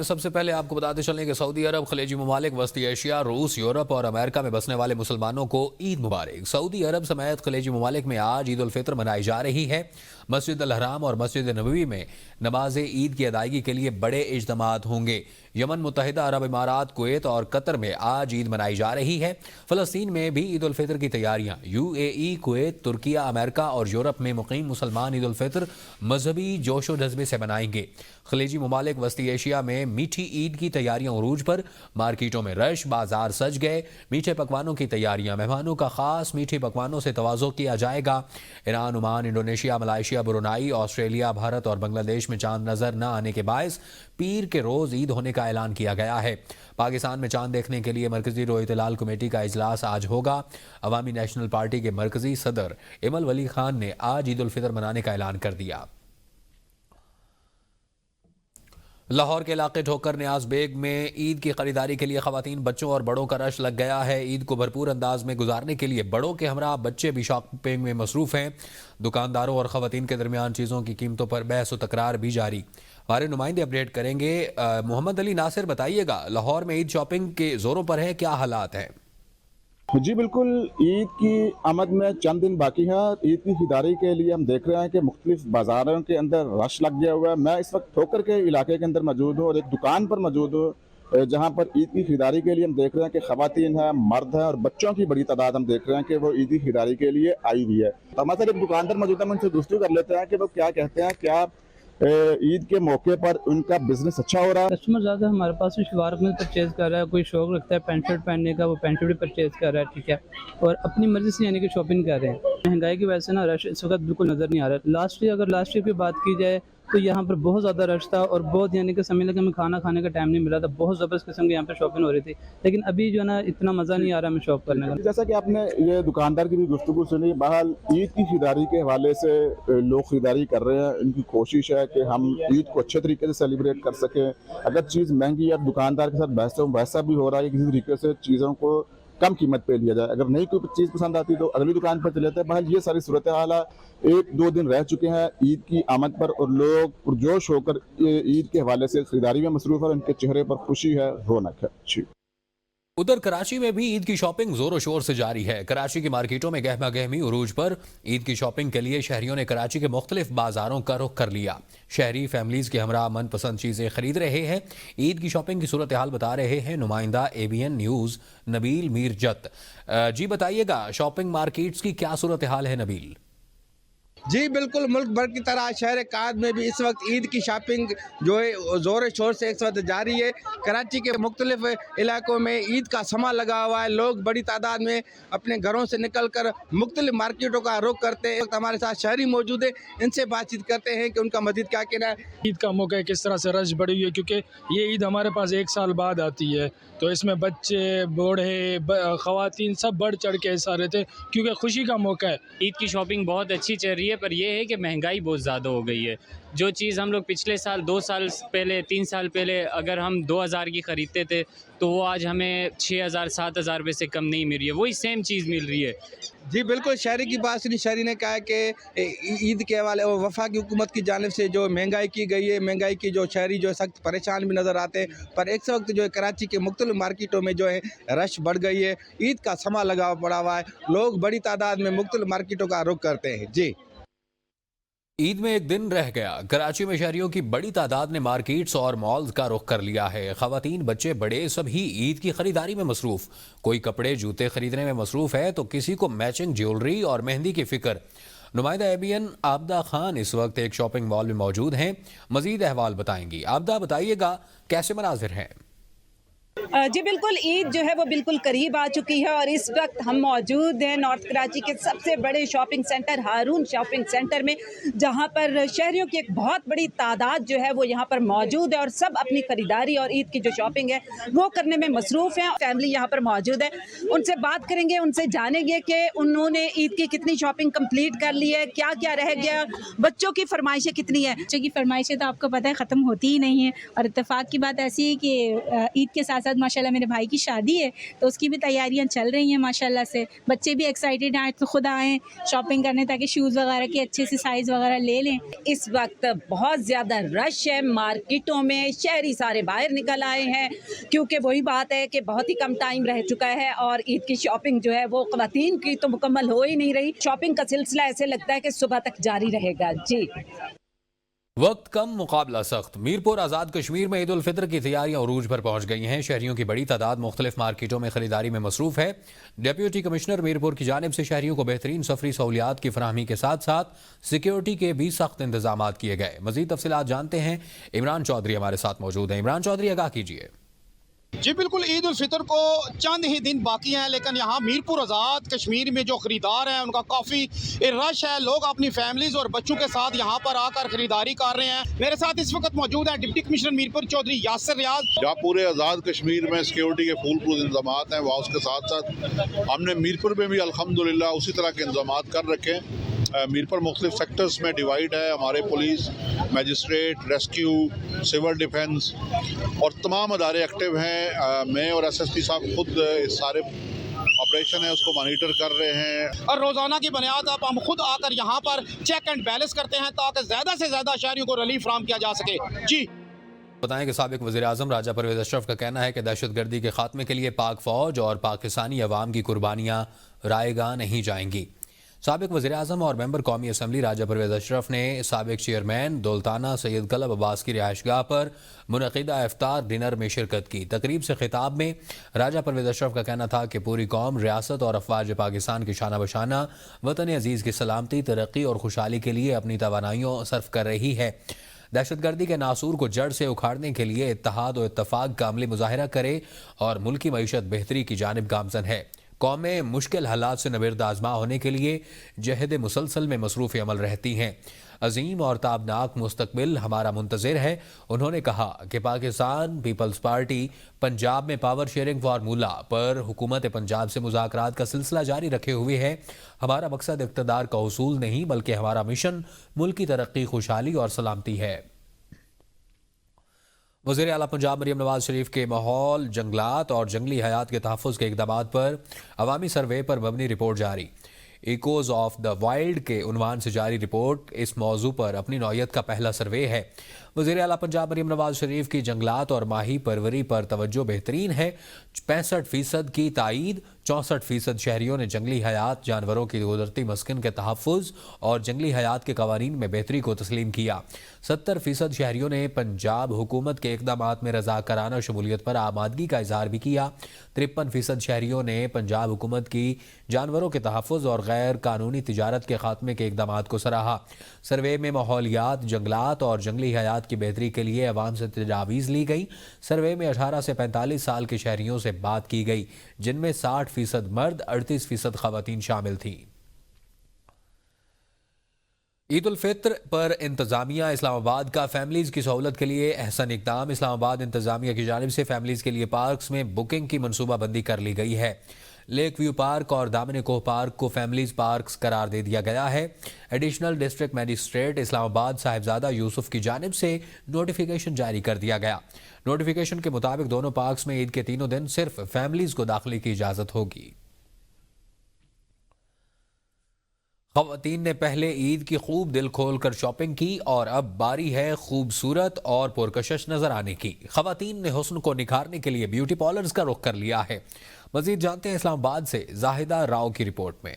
سب سے پہلے آپ کو بتاتے چلیں کہ سعودی عرب، خلیجی ممالک، وسطی ایشیا، روس، یورپ اور امریکہ میں بسنے والے مسلمانوں کو عید مبارک۔ سعودی عرب سمیت خلیجی ممالک میں آج عید الفطر منائی جا رہی ہے۔ مسجد الحرام اور مسجد نبوی میں نماز عید کی ادائیگی کے لیے بڑے اجتماعات ہوں گے۔ یمن، متحدہ عرب امارات، کویت اور قطر میں آج عید منائی جا رہی ہے۔ فلسطین میں بھی عید الفطر کی تیاریاں۔ UAE، کویت، ترکیہ، امریکہ اور یورپ میں مقیم مسلمان عید الفطر مذہبی جوش و جذبے سے منائیں گے۔ خلیجی ممالک، وسطی ایشیا میں میٹھی عید کی تیاریاں عروج پر۔ مارکیٹوں میں رش، بازار سج گئے۔ میٹھے پکوانوں کی تیاریاں۔ مہمانوں کا خاص میٹھے پکوانوں سے تواضع کیا جائے گا۔ Iran, Oman, Indonesia, Malaysia, Brunei, Australia, Bharat اور بنگلہ دیش میں چاند نظر نہ آنے کے باعث پیر کے روز عید ہونے کا اعلان کیا گیا ہے۔ پاکستان میں چاند دیکھنے کے لیے مرکزی روئے ہلال کمیٹی کا اجلاس آج ہوگا۔ عوامی نیشنل پارٹی کے مرکزی صدر ایمل ولی خان نے آج عید الفطر منانے کا اعلان کر دیا۔ لاہور کے علاقے ٹھوکر نیاز بیگ میں عید کی خریداری کے لیے خواتین، بچوں اور بڑوں کا رش لگ گیا ہے۔ عید کو بھرپور انداز میں گزارنے کے لیے بڑوں کے ہمراہ بچے بھی شاپنگ میں مصروف ہیں۔ دکانداروں اور خواتین کے درمیان چیزوں کی قیمتوں پر بحث و تکرار بھی جاری۔ ہمارے نمائندے اپڈیٹ کریں گے۔ محمد علی ناصر، بتائیے گا لاہور میں عید شاپنگ کے زوروں پر ہے، کیا حالات ہیں؟ جی بالکل، عید کی آمد میں چند دن باقی ہیں۔ عید کی خریداری کے لیے ہم دیکھ رہے ہیں کہ مختلف بازاروں کے اندر رش لگ گیا ہوا ہے۔ میں اس وقت ٹھوکر کے علاقے کے اندر موجود ہوں اور ایک دکان پر موجود ہوں جہاں پر عید کی خریداری کے لیے ہم دیکھ رہے ہیں کہ خواتین ہیں، مرد ہیں اور بچوں کی بڑی تعداد ہم دیکھ رہے ہیں کہ وہ عید کی خریداری کے لیے آئی ہوئی ہے۔ ہمارے ساتھ ایک دکاندار موجود ہے، ہم ان سے گفتگو کر لیتے ہیں کہ وہ کیا کہتے ہیں، کیا عید کے موقع پر ان کا بزنس اچھا ہو رہا ہے؟ کسٹمر زیادہ ہمارے پاس شلوار میں پرچیز کر رہا ہے، کوئی شوق رکھتا ہے پینٹ شرٹ پہننے کا، وہ پینٹ شرٹ بھی پرچیز کر رہا ہے، ٹھیک ہے، اور اپنی مرضی سے یعنی کہ شاپنگ کر رہے ہیں۔ مہنگائی کی وجہ سے نا رش اس وقت بالکل نظر نہیں آ رہا ہے۔ لاسٹ ایئر کی بات کی جائے تو یہاں پر بہت زیادہ رش تھا اور بہت یعنی کہ سمجھ لیں کہ ہمیں کھانا کھانے کا ٹائم نہیں ملا تھا، بہت زبردست قسم کی یہاں پہ شاپنگ ہو رہی تھی، لیکن ابھی جو ہے نا اتنا مزہ نہیں آ رہا ہمیں شاپ کرنے کا۔ جیسا کہ آپ نے یہ دکاندار کی بھی گفتگو سنی، بہرحال عید کی خریداری کے حوالے سے لوگ خریداری کر رہے ہیں۔ ان کی کوشش ہے کہ ہم عید کو اچھے طریقے سے سیلیبریٹ کر سکیں۔ اگر چیز مہنگی ہے، دکاندار کے ساتھ ویسا بھی ہو رہا ہے کہ کسی طریقے سے چیزوں کو کم قیمت پہ لیا جائے۔ اگر نہیں کوئی چیز پسند آتی تو اگلی دکان پر چلے جاتے ہیں۔ بہرحال یہ ساری صورتحال ہے۔ 1-2 دن رہ چکے ہیں عید کی آمد پر اور لوگ پرجوش ہو کر عید کے حوالے سے خریداری میں مصروف ہے اور ان کے چہرے پر خوشی ہے، رونق ہے۔ جی ادھر کراچی میں بھی عید کی شاپنگ زور و شور سے جاری ہے۔ کراچی کی مارکیٹوں میں گہما گہمی عروج پر۔ عید کی شاپنگ کے لیے شہریوں نے کراچی کے مختلف بازاروں کا رخ کر لیا۔ شہری فیملیز کے ہمراہ من پسند چیزیں خرید رہے ہیں۔ عید کی شاپنگ کی صورتحال بتا رہے ہیں نمائندہ ABN نیوز نبیل میر جت۔ جی بتائیے گا شاپنگ مارکیٹس کی کیا صورتحال ہے نبیل؟ جی بالکل، ملک بھر کی طرح شہر کاد میں بھی اس وقت عید کی شاپنگ جو ہے زور شور سے اس وقت جاری ہے۔ کراچی کے مختلف علاقوں میں عید کا سما لگا ہوا ہے۔ لوگ بڑی تعداد میں اپنے گھروں سے نکل کر مختلف مارکیٹوں کا رخ کرتے ہیں۔ ہمارے ساتھ شہری موجود ہیں، ان سے بات چیت کرتے ہیں کہ ان کا مزید کیا کہنا ہے۔ عید کا موقع کس طرح سے رش بڑھی ہوئی ہے، کیونکہ یہ عید ہمارے پاس 1 سال بعد آتی ہے، تو اس میں بچے، بوڑھے، خواتین سب بڑھ چڑھ کے حصہ رہتے ہیں کیونکہ خوشی کا موقع ہے۔ عید کی شاپنگ بہت اچھی چل رہی ہے، پر یہ ہے کہ مہنگائی بہت زیادہ ہو گئی ہے۔ جو چیز ہم لوگ پچھلے سال 2 سال پہلے 3 سال پہلے اگر ہم 2000 کی خریدتے تھے تو وہ آج ہمیں 6000 7000 روپے سے کم نہیں مل رہی ہے، وہی سیم چیز مل رہی ہے۔ جی بالکل، شہری کی بات سنی، شہری نے کہا کہ عید کے حوالے اور وفاقی حکومت کی جانب سے جو مہنگائی کی گئی ہے، مہنگائی کی جو شہری جو سخت پریشان بھی نظر آتے ہیں، پر ایک وقت جو ہے کراچی کے مختلف مارکیٹوں میں جو ہے رش بڑھ گئی ہے۔ عید کا سما لگا پڑا ہوا ہے، لوگ بڑی تعداد میں مختلف مارکیٹوں کا رخ کرتے ہیں۔ جی عید میں ایک دن رہ گیا۔ کراچی میں شہریوں کی بڑی تعداد نے مارکیٹس اور مالز کا رخ کر لیا ہے۔ خواتین، بچے، بڑے سبھی عید کی خریداری میں مصروف۔ کوئی کپڑے، جوتے خریدنے میں مصروف ہے تو کسی کو میچنگ جیولری اور مہندی کی فکر۔ نمائندہ ABN عابدہ خان اس وقت ایک شاپنگ مال میں موجود ہیں، مزید احوال بتائیں گی۔ عابدہ بتائیے گا کیسے مناظر ہیں؟ جی بالکل، عید جو ہے وہ بالکل قریب آ چکی ہے اور اس وقت ہم موجود ہیں نارتھ کراچی کے سب سے بڑے shopping centre Haroon shopping centre میں، جہاں پر شہریوں کی ایک بہت بڑی تعداد جو ہے وہ یہاں پر موجود ہے اور سب اپنی خریداری اور عید کی جو شاپنگ ہے وہ کرنے میں مصروف ہیں۔ فیملی یہاں پر موجود ہے، ان سے بات کریں گے، ان سے جانیں گے کہ انہوں نے عید کی کتنی شاپنگ کمپلیٹ کر لی ہے، کیا کیا رہ گیا، بچوں کی فرمائشیں کتنی ہیں۔ بچوں کی فرمائشیں تو آپ کو پتہ ہے ختم ہوتی ہی نہیں ہیں، اور اتفاق کی بات ایسی ہے کہ عید کے ساتھ साथ माशाल्लाह मेरे भाई की शादी है, तो उसकी भी तैयारियां चल रही हैं माशाल्लाह से। बच्चे भी एक्साइटेड हैं, तो खुद आएँ शॉपिंग करने ताकि शूज़ वगैरह की अच्छे से साइज़ वगैरह ले लें। इस वक्त बहुत ज़्यादा रश है मार्केटों में, शहरी सारे बाहर निकल आए हैं क्योंकि वही बात है कि बहुत ही कम टाइम रह चुका है और ईद की शॉपिंग जो है वो ख़वातीन की तो मुकम्मल हो ही नहीं रही। शॉपिंग का सिलसिला ऐसे लगता है कि सुबह तक जारी रहेगा। जी, वक्त कम मुकाबला सख्त। मीरपुर आज़ाद कश्मीर में ईद उल फितर की तैयारियां उरूज पर पहुंच गई हैं। शहरियों की बड़ी तादाद मुख्तलिफ मार्केटों में खरीदारी में मसरूफ है। डिप्टी कमिश्नर मीरपुर की जानिब से शहरियों को बेहतरीन सफरी सहूलियात की फराहमी के साथ साथ सिक्योरिटी के भी सख्त इंतजाम किए गए। मजीद तफसीलात जानते हैं, इमरान चौधरी हमारे साथ मौजूद हैं। इमरान चौधरी, आगाह कीजिए। जी बिल्कुल, ईद उल फितर को चंद ही दिन बाकी हैं, लेकिन यहाँ मीरपुर आज़ाद कश्मीर में जो ख़रीदार हैं उनका काफ़ी रश है। लोग अपनी फैमिलीज़ और बच्चों के साथ यहाँ पर आकर ख़रीदारी कर रहे हैं। मेरे साथ इस वक्त मौजूद हैं डिप्टी कमिश्नर मीरपुर चौधरी यासिर रियाज। जहाँ पूरे आज़ाद कश्मीर में सिक्योरिटी के फुल प्रूफ इंतजाम हैं, वहाँ उसके साथ साथ हमने मीरपुर में भी अल्हम्दुलिल्लाह उसी तरह के इंतजाम कर रखे हैं। मीरपुर मुख्तलिफ सेक्टर्स में डिवाइड है। हमारे police, magistrate, rescue, civil defence और तमाम अदारे एक्टिव हैं। मैं और SSP साहब खुद सारे ऑपरेशन है उसको मॉनिटर कर रहे हैं और रोज़ाना की बुनियाद पर हम खुद आकर यहाँ पर चेक एंड बैलेंस करते हैं ताकि ज़्यादा से ज़्यादा शहरियों को रिलीफ फराहम किया जा सके। जी बताएं कि साबिक वज़ीर-ए-आज़म राजा परवेज़ अशरफ का कहना है कि दहशतगर्दी के खात्मे के लिए पाक फ़ौज और पाकिस्तानी अवाम की कुर्बानियाँ रायगा नहीं जाएंगी। साबिक वज़ीर-ए-आज़म और मेंबर कौमी असम्बली राजा परवेज़ अशरफ ने साबिक चेयरमैन दौलताना सैयद कलब अब्बास की रिहाइशगाह पर मुनक़िदा इफ्तार डिनर में शिरकत की। तकरीब से खिताब में राजा परवेज़ अशरफ का कहना था कि पूरी कौम, रियासत और अफवाज पाकिस्तान की शाना बशाना वतन अजीज़ की सलामती, तरक्की और खुशहाली के लिए अपनी तवानाइयों सर्फ कर रही है। दहशतगर्दी के नासूर को जड़ से उखाड़ने के लिए इत्तेहाद और इत्तफाक का अमली मुजाहिरा करे और मुल्की मईशत बेहतरी की जानिब गामज़न है। कौमें मुश्किल हालात से नबर्द आज़मा होने के लिए जहद मुसलसल में मसरूफ़ अमल रहती हैं। अजीम और ताबनाक मुस्तकबिल हमारा मुंतज़िर है। उन्होंने कहा कि पाकिस्तान पीपल्स पार्टी पंजाब में पावर शेयरिंग फार्मूला पर हुकूमत पंजाब से मुज़ाकरात का सिलसिला जारी रखे हुए है। हमारा मकसद इक़्तिदार का उसूल नहीं बल्कि हमारा मिशन मुल्क की तरक्की, खुशहाली और सलामती है। वज़ीर आला पंजाब मरियम नवाज शरीफ के माहौल, जंगलात और जंगली हयात के तहफ़्फ़ुज़ के इक़दामात पर अवामी सर्वे पर मबनी रिपोर्ट जारी। इकोज़ ऑफ द वाइल्ड के उन्वान से जारी रिपोर्ट इस मौजू पर अपनी नौयत का पहला सर्वे है। वज़ीर आला पंजाब मरियम नवाज शरीफ की जंगलात और माही परवरी पर तवज्जो बेहतरीन है। 65% की तायीद। 64% शहरियों ने जंगली हयात, जानवरों की कुदरती मस्कन के तहफ़्फ़ुज़ और जंगली हयात के कवानीन में बेहतरी को तस्लीम किया। 70% शहरियों ने पंजाब हुकूमत के इक़दामात में रज़ाकाराना शमूलियत पर आमादगी का इजहार भी किया। 53% शहरियों ने पंजाब हुकूमत की जानवरों के तहफ़्फ़ुज़ और गैर कानूनी तिजारत के खात्मे के इक़दामात को सराहा। सर्वे में माहौलियात, जंगलात और जंगली हयात की बेहतरी के लिए अवाम से तजावीज़ ली गई। सर्वे में 18 से 45 साल के शहरियों से बात की गई, जिनमें 60% मर्द, 38% ख़वातीन शामिल थीं। ईद उल फितर पर इंतजामिया इस्लामाबाद का फैमिलीज़ की सहूलत के लिए अहसन इक़दाम। इस्लामाबाद इंतजामिया की जानिब से फैमिलीज़ के लिए पार्क्स में बुकिंग की मनसूबाबंदी कर ली गई है। लेक व्यू पार्क और दामन कोह पार्क को फैमिलीज पार्क्स करार दे दिया गया है। Additional district magistrate Islamabad Sahibzada Yusuf की जानिब से नोटिफिकेशन जारी कर दिया गया। नोटिफिकेशन के मुताबिक दोनों पार्क्स में ईद के तीनों दिन सिर्फ फैमिलीज को दाखिले की इजाजत होगी। ख़वातीन ने पहले ईद की खूब दिल खोल कर शॉपिंग की और अब बारी है खूबसूरत और पुरकशिश नजर आने की। ख़वातीन ने हुस्न को निखारने के लिए ब्यूटी पार्लर्स का रुख कर लिया है। मजीद जानते हैं इस्लामाबाद से जाहिदा राव की रिपोर्ट में।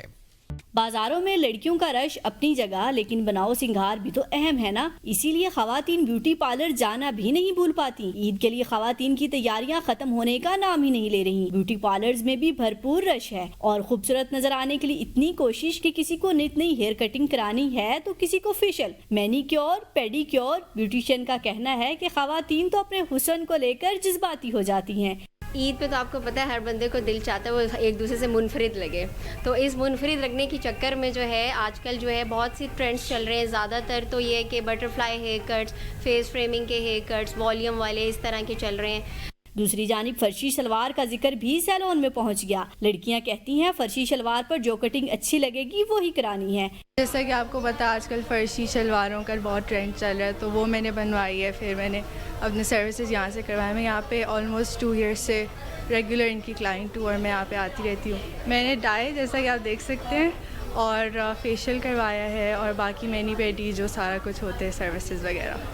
बाजारों में लड़कियों का रश अपनी जगह, लेकिन बनाओ सिंगार भी तो अहम है ना। इसीलिए खवातीन ब्यूटी पार्लर जाना भी नहीं भूल पाती। ईद के लिए खवातीन की तैयारियां खत्म होने का नाम ही नहीं ले रही। ब्यूटी पार्लर्स में भी भरपूर रश है और खूबसूरत नजर आने के लिए इतनी कोशिश कि किसी को नित नई हेयर कटिंग करानी है तो किसी को फेशियल, मैनीक्योर, पेडिक्योर। ब्यूटिशियन का कहना है कि खवातीन तो अपने हुस्न को लेकर जज्बाती हो जाती हैं। ईद पे तो आपको पता है हर बंदे को दिल चाहता है वो एक दूसरे से मुनफरिद लगे, तो इस मुनफरिद लगने के चक्कर में जो है आजकल जो है बहुत सी ट्रेंड्स चल रहे हैं। ज़्यादातर तो ये है कि butterfly hair cuts, face framing के हेयर कट्स, वॉल्यूम वाले, इस तरह के चल रहे हैं। दूसरी जानिब फर्शी शलवार का जिक्र भी सैलून में पहुंच गया। लड़कियां कहती हैं फर्शी शलवार पर जो कटिंग अच्छी लगेगी वो ही करानी है। जैसा कि आपको पता आजकल फर्शी शलवारों का बहुत ट्रेंड चल रहा है, तो वो मैंने बनवाई है। फिर मैंने अपने सर्विसेज यहाँ से करवाए। मैं यहाँ पे ऑलमोस्ट 2 ईयर्स से रेगुलर इनकी क्लाइंट हूँ और मैं यहाँ पे आती रहती हूँ। मैंने डाई जैसा कि आप देख सकते हैं और फेशियल करवाया है और बाकी मैनी पेडी जो सारा कुछ होते हैं सर्विसेज वगैरह।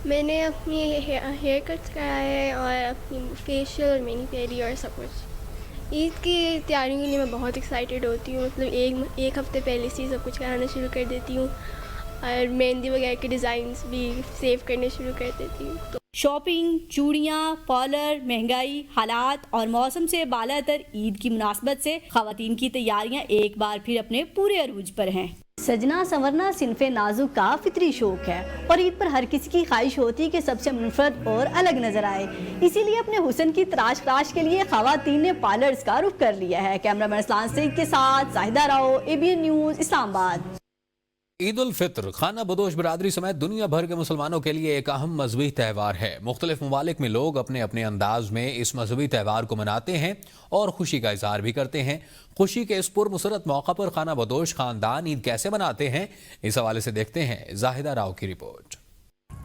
मैंने अपनी हेयर कट कराया है और अपनी फेशियल और मैनी पेडी और सब कुछ। ईद की तैयारियों के लिए मैं बहुत एक्साइटेड होती हूँ। मतलब एक हफ़्ते पहले से सब कुछ कराना शुरू कर देती हूँ और मेहंदी वगैरह के डिज़ाइंस भी सेव करने शुरू कर देती हूँ। शॉपिंग, चूड़ियाँ, पार्लर, महंगाई, हालात और मौसम से बालातर ईद की मुनासबत से ख़वातीन की तैयारियां एक बार फिर अपने पूरे अरूज पर हैं। सजना संवरना सिनफे नाजुक का फितरी शौक है और ईद पर हर किसी की ख्वाहिश होती है कि सबसे मुनफरद और अलग नजर आए। इसीलिए अपने हुस्न की तलाश के लिए ख़वातीन ने पार्लर्स का रुख कर लिया है। कैमरामैन असलान सईद के साथ जाहिदा राव, ABN न्यूज़, इस्लामाबाद। ईद उल फित्र खाना बदोश बिरादरी समेत दुनिया भर के मुसलमानों के लिए एक अहम मजहबी त्यौहार है। मुख्तलिफ ममालिक में लोग अपने अपने अंदाज में इस मजहबी त्यौहार को मनाते हैं और खुशी का इजहार भी करते हैं। खुशी के इस पुरमसरत मौका पर खाना बदोश खानदान ईद कैसे मनाते हैं, इस हवाले से देखते हैं जाहिदा राव की रिपोर्ट।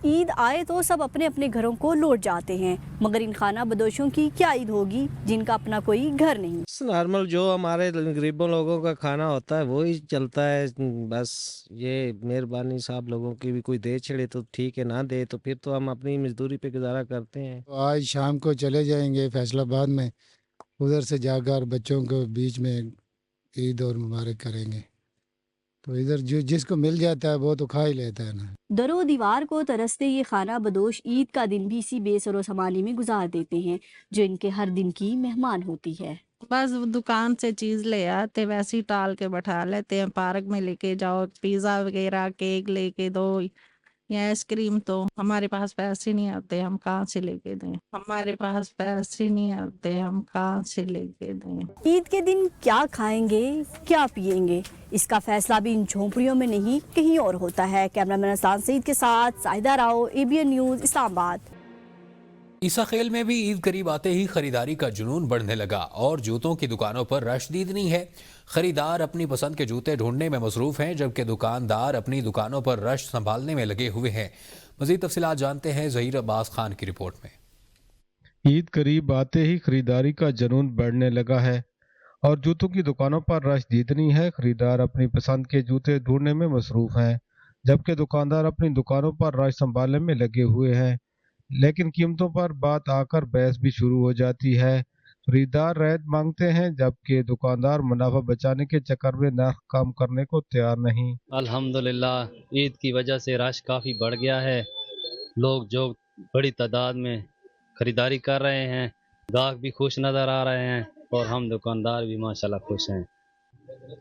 ईद आए तो सब अपने अपने घरों को लौट जाते हैं, मगर इन खाना बदोशों की क्या ईद होगी जिनका अपना कोई घर नहीं। नॉर्मल जो हमारे गरीबों लोगों का खाना होता है वो ही चलता है। बस ये मेहरबानी साहब लोगों की भी कोई दे छेड़े तो ठीक है, ना दे तो फिर तो हम अपनी मजदूरी पे गुजारा करते हैं। आज शाम को चले जाएंगे फैसलाबाद में, उधर से जाकर बच्चों के बीच में ईद और मुबारक करेंगे। तो इधर जो जिसको मिल जाता है वो तो खा ही लेता है ना। दरो दीवार को तरसते ये खाना बदोश ईद का दिन भी इसी बेसरो समाली में गुजार देते हैं जो इनके हर दिन की मेहमान होती है। बस दुकान से चीज ले आते, वैसे ही टाल के बैठा लेते हैं। पार्क में लेके जाओ, पिज्जा वगैरह केक लेके दो या आइसक्रीम, तो हमारे पास पैसे नहीं आते, हम कहाँ से लेके दें। हमारे पास पैसे नहीं आते, हम कहाँ से लेके दें। ईद के दिन क्या खाएंगे, क्या पिएंगे, इसका फैसला भी इन झोंपड़ियों में नहीं कहीं और होता है। कैमरामैन असलान सईद के साथ जाहिदा राव, ABN न्यूज़, इस्लामाबाद। ईसा खेल में भी ईद करीब आते ही खरीदारी का जुनून बढ़ने लगा और जूतों की दुकानों पर रश दीदनी है। खरीदार अपनी पसंद के जूते ढूंढने में मसरूफ हैं, जबकि दुकानदार अपनी दुकानों पर रश संभालने में लगे हुए हैं। मजीद तफसीलात जानते हैं ज़हीर अब्बास खान की रिपोर्ट में। ईद करीब आते ही खरीदारी का जुनून बढ़ने लगा है और जूतों की दुकानों पर रश दीदनी है। खरीदार अपनी पसंद के जूते ढूंढने में मसरूफ हैं, जबकि दुकानदार अपनी दुकानों पर रश संभालने में लगे हुए हैं। लेकिन कीमतों पर बात आकर बहस भी शुरू हो जाती है। खरीदार रैयत मांगते हैं, जबकि दुकानदार मुनाफा बचाने के चक्कर में नर्ख कम करने को तैयार नहीं। अल्हम्दुलिल्लाह ईद की वजह से रश काफ़ी बढ़ गया है। लोग जो बड़ी तादाद में खरीदारी कर रहे हैं, गाहक भी खुश नज़र आ रहे हैं और हम दुकानदार भी माशाल्लाह खुश हैं।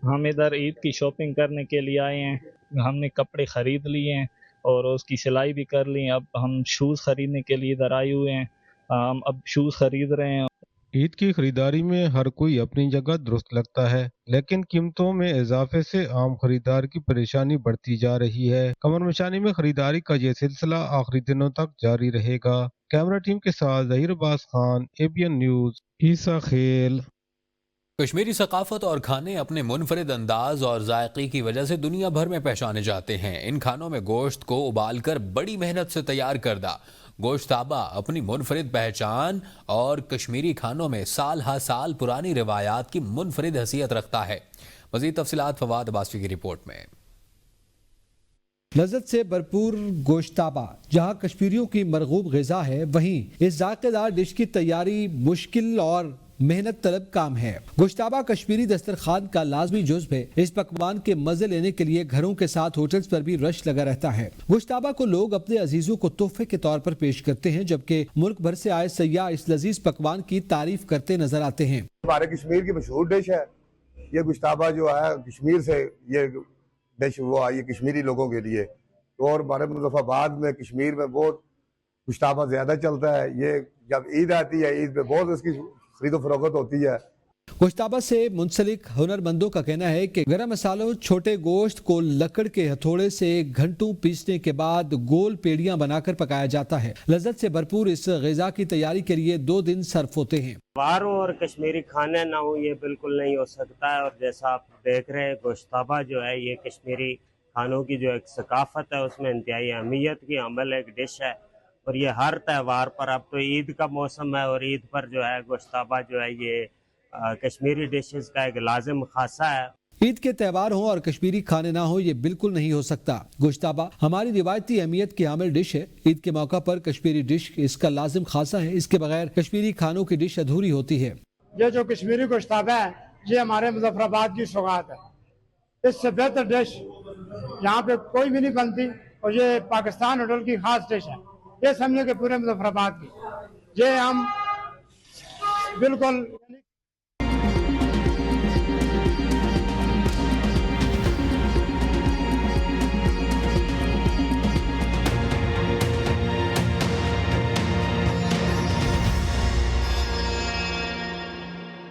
हम इधर ईद की शॉपिंग करने के लिए आए हैं। हमने कपड़े ख़रीद लिए हैं और उसकी सिलाई भी कर ली। अब हम शूज़ ख़रीदने के लिए इधर आए हुए हैं। हम अब शूज़ ख़रीद रहे हैं। ईद की खरीदारी में हर कोई अपनी जगह दुरुस्त लगता है, लेकिन कीमतों में इजाफे से आम खरीदार की परेशानी बढ़ती जा रही है। कमर मशानी में खरीदारी का ये सिलसिला आखिरी दिनों तक जारी रहेगा। कैमरा टीम के साथ ज़हीर अब्बास खान, ABN न्यूज़, ईसा खेल। कश्मीरी सकाफत और खाने अपने मुनफरिद अंदाज और जायके की वजह से दुनिया भर में पहचाने जाते हैं। इन खानों में गोश्त को उबालकर बड़ी मेहनत से तैयार करदा गोश्ताबा अपनी मुनफरिद पहचान और कश्मीरी खानों में साल हा साल पुरानी रिवायात की मुनफरिद हैसियत रखता है। मज़ीद तफसीलात फवाद अब्बासी की रिपोर्ट में। लज़्ज़त से भरपूर गोश्ताबा जहाँ कश्मीरियों की मरगूब ग़िज़ा है, वहीं इस ज़ायकेदार डिश की तैयारी मुश्किल और मेहनत तलब काम है। गोश्ताबा कश्मीरी दस्तरखान का लाजमी जुज़्व है। इस पकवान के मजे लेने के लिए घरों के साथ होटल्स पर भी रश लगा रहता है। गोश्ताबा को लोग अपने अजीजों को तोहफे के तौर पर पेश करते हैं, जबकि मुल्क भर से आए सयाह इस लजीज पकवान की तारीफ करते नजर आते हैं। हमारे कश्मीर की मशहूर डिश है ये गोश्ताबा, जो है कश्मीर से ये डिश वो आई है कश्मीरी लोगों के लिए। और हमारे मुजफ्फराबाद में कश्मीर में बहुत गोश्ताबा ज्यादा चलता है। ये जब ईद आती है, ईद पे बहुत इसकी खरीदो फरोख्त होती है। गोश्ताबा से मुंसलिक हुनरमंदों का कहना है कि गरम मसालों छोटे गोश्त को लकड़ के हथौड़े से घंटों पीसने के बाद गोल पेड़ियां बनाकर पकाया जाता है। लज्जत से भरपूर इस ग़िज़ा की तैयारी के लिए 2 दिन सर्फ होते हैं। वारों और कश्मीरी खाने ना हो ये बिल्कुल नहीं हो सकता है। और जैसा आप देख रहे हैं गोश्ताबा जो है ये कश्मीरी खानों की जो एक सकाफत है उसमें इंतहाई अहमियत की अमल एक डिश है। और ये हर त्यौहार पर, अब तो ईद का मौसम है और ईद पर जो है गोश्ताबा जो है ये कश्मीरी डिशेस का एक लाजिम खासा है। ईद के त्यौहार हो और कश्मीरी खाने ना हो ये बिल्कुल नहीं हो सकता। गोश्ताबा हमारी रिवायती अहमियत की हामिल डिश है। ईद के मौका पर कश्मीरी डिश इसका लाजिम खासा है। इसके बगैर कश्मीरी खानों की डिश अधूरी होती है। ये जो कश्मीरी गोश्ताबा है ये हमारे मुजफ्फराबाद की सौगात है। इससे बेहतर डिश यहाँ पे कोई भी नहीं बनती और ये पाकिस्तान होटल की खास डिश है। ये समझे कि पूरे मुजफ्फराबाद की ये हम बिल्कुल